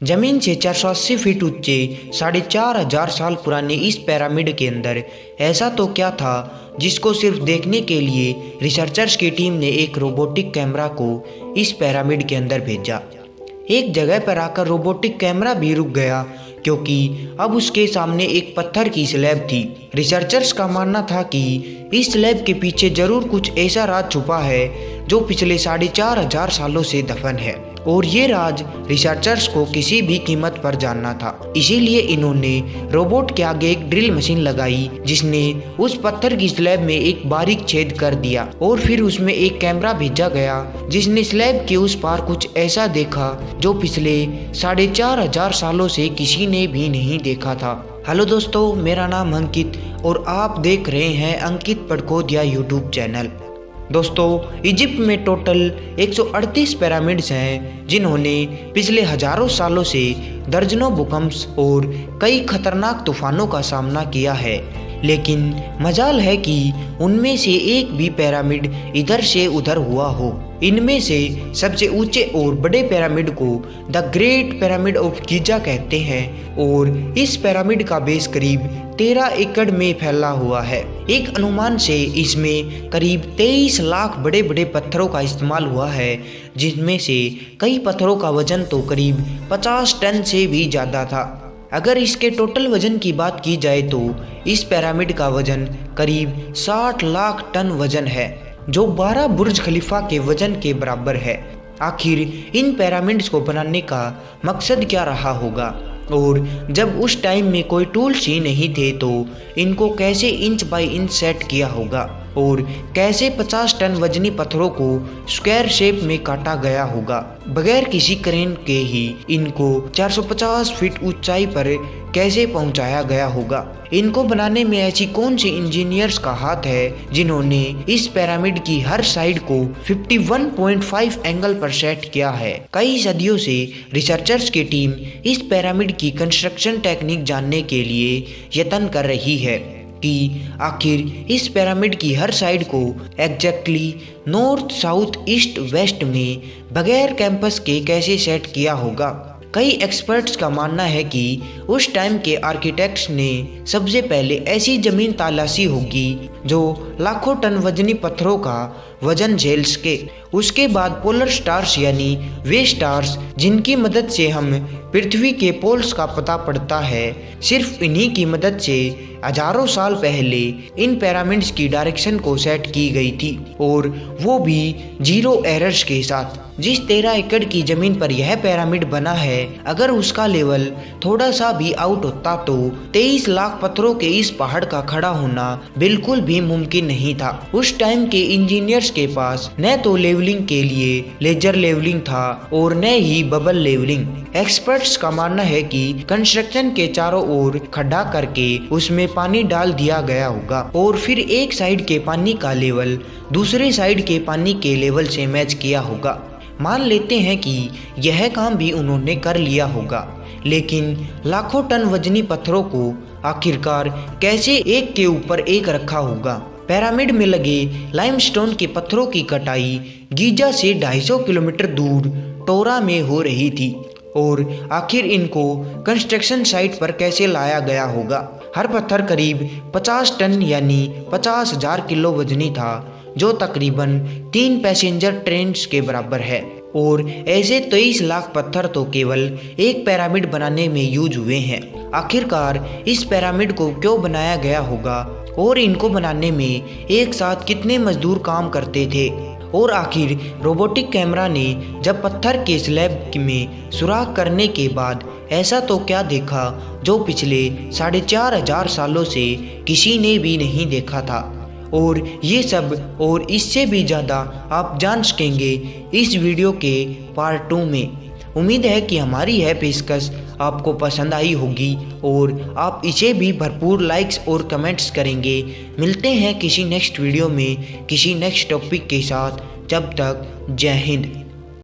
जमीन से 480 फीट ऊंचे 4,500 साल पुराने इस पिरामिड के अंदर ऐसा तो क्या था जिसको सिर्फ देखने के लिए रिसर्चर्स की टीम ने एक रोबोटिक कैमरा को इस पिरामिड के अंदर भेजा। एक जगह पर आकर रोबोटिक कैमरा भी रुक गया क्योंकि अब उसके सामने एक पत्थर की स्लैब थी। रिसर्चर्स का मानना था कि इस स्लैब के पीछे जरूर कुछ ऐसा राज छुपा है जो पिछले 4,500 सालों से दफन है और ये राज रिसर्चर्स को किसी भी कीमत पर जानना था। इसीलिए इन्होंने रोबोट के आगे एक ड्रिल मशीन लगाई जिसने उस पत्थर की स्लैब में एक बारीक छेद कर दिया और फिर उसमें एक कैमरा भेजा गया जिसने स्लैब के उस पार कुछ ऐसा देखा जो पिछले 4,500 सालों से किसी ने भी नहीं देखा था। हेलो दोस्तों, मेरा नाम अंकित और आप देख रहे हैं अंकित पड़कोदिया यूट्यूब चैनल। दोस्तों, इजिप्ट में टोटल 138 पिरामिड्स हैं जिन्होंने पिछले हजारों सालों से दर्जनों भूकंप और कई खतरनाक तूफानों का सामना किया है, लेकिन मजाल है कि उनमें से एक भी पिरामिड इधर से उधर हुआ हो। इनमें से सबसे ऊंचे और बड़े पिरामिड को the great pyramid of Giza कहते हैं और इस पिरामिड का बेस करीब 13 एकड़ में फैला हुआ है। एक अनुमान से इसमें करीब 23 लाख बड़े बड़े पत्थरों का इस्तेमाल हुआ है, जिनमें से कई पत्थरों का वजन तो करीब 50 टन से भी ज़्यादा था। अगर इसके टोटल वजन की बात की जाए तो इस पिरामिड का वजन करीब 60 लाख टन वजन है, जो 12 बुर्ज खलीफा के वजन के बराबर है। आखिर इन पिरामिड्स को बनाने का मकसद क्या रहा होगा और जब उस टाइम में कोई टूल्स ही नहीं थे तो इनको कैसे इंच बाय इंच सेट किया होगा और कैसे 50 टन वजनी पत्थरों को स्क्वायर शेप में काटा गया होगा। बगैर किसी क्रेन के ही इनको 450 फीट ऊंचाई पर कैसे पहुंचाया गया होगा। इनको बनाने में ऐसी कौन सी इंजीनियर्स का हाथ है जिन्होंने इस पिरामिड की हर साइड को 51.5 एंगल पर सेट किया है। कई सदियों से रिसर्चर्स की टीम इस पिरामिड की कंस्ट्रक्शन टेक्निक जानने के लिए यत्न कर रही है कि आखिर इस पिरामिड की हर साइड को exactly north south east west में बगैर कैंपस के कैसे सेट किया होगा। कई एक्सपर्ट्स का मानना है कि उस टाइम के आर्किटेक्ट्स ने सबसे पहले ऐसी जमीन तलाशी होगी जो लाखों टन वजनी पत्थरों का वजन झेल सके। उसके बाद पोलर स्टार्स यानी वे स्टार्स जिनकी मदद से हम पृथ्वी के पोल्स का पता पड़ता है, सिर्फ इन्हीं की मदद से हजारों साल पहले इन पिरामिड्स की डायरेक्शन को सेट की गई थी और वो भी 0 एरर्स के साथ। जिस 13 एकड़ की जमीन पर यह पिरामिड बना है, अगर उसका लेवल थोड़ा सा भी आउट होता तो 23 लाख पत्थरों के इस पहाड़ का खड़ा होना बिल्कुल भी मुमकिन नहीं था। उस टाइम के इंजीनियर्स के पास न तो लेवलिंग के लिए लेजर लेवलिंग था और न ही बबल लेवलिंग। एक्सपर्ट्स का मानना है कि कंस्ट्रक्शन के चारों ओर खड्डा करके उसमें पानी डाल दिया गया होगा और फिर एक साइड के पानी का लेवल दूसरे साइड के पानी के लेवल से मैच किया होगा। मान लेते हैं कि यह काम भी उन्होंने कर लिया होगा, लेकिन लाखों टन वजनी पत्थरों को आखिरकार कैसे एक के ऊपर एक रखा होगा। पिरामिड में लगे लाइमस्टोन के पत्थरों की कटाई गीजा से 250 किलोमीटर दूर टोरा में हो रही थी और आखिर इनको कंस्ट्रक्शन साइट पर कैसे लाया गया होगा। हर पत्थर करीब 50 टन यानी 50,000 किलो वजनी था, जो तकरीबन 3 पैसेंजर ट्रेन के बराबर है और ऐसे 23 लाख पत्थर तो केवल एक पिरामिड बनाने में यूज हुए हैं। आखिरकार इस पिरामिड को क्यों बनाया गया होगा और इनको बनाने में एक साथ कितने मजदूर काम करते थे और आखिर रोबोटिक कैमरा ने जब पत्थर के स्लैब में सुराख करने के बाद ऐसा तो क्या देखा जो पिछले 4,500 सालों से किसी ने भी नहीं देखा था। और ये सब और इससे भी ज़्यादा आप जान सकेंगे इस वीडियो के पार्ट 2 में। उम्मीद है कि हमारी यह पेशकश आपको पसंद आई होगी और आप इसे भी भरपूर लाइक्स और कमेंट्स करेंगे। मिलते हैं किसी नेक्स्ट वीडियो में किसी नेक्स्ट टॉपिक के साथ। जब तक जय हिंद।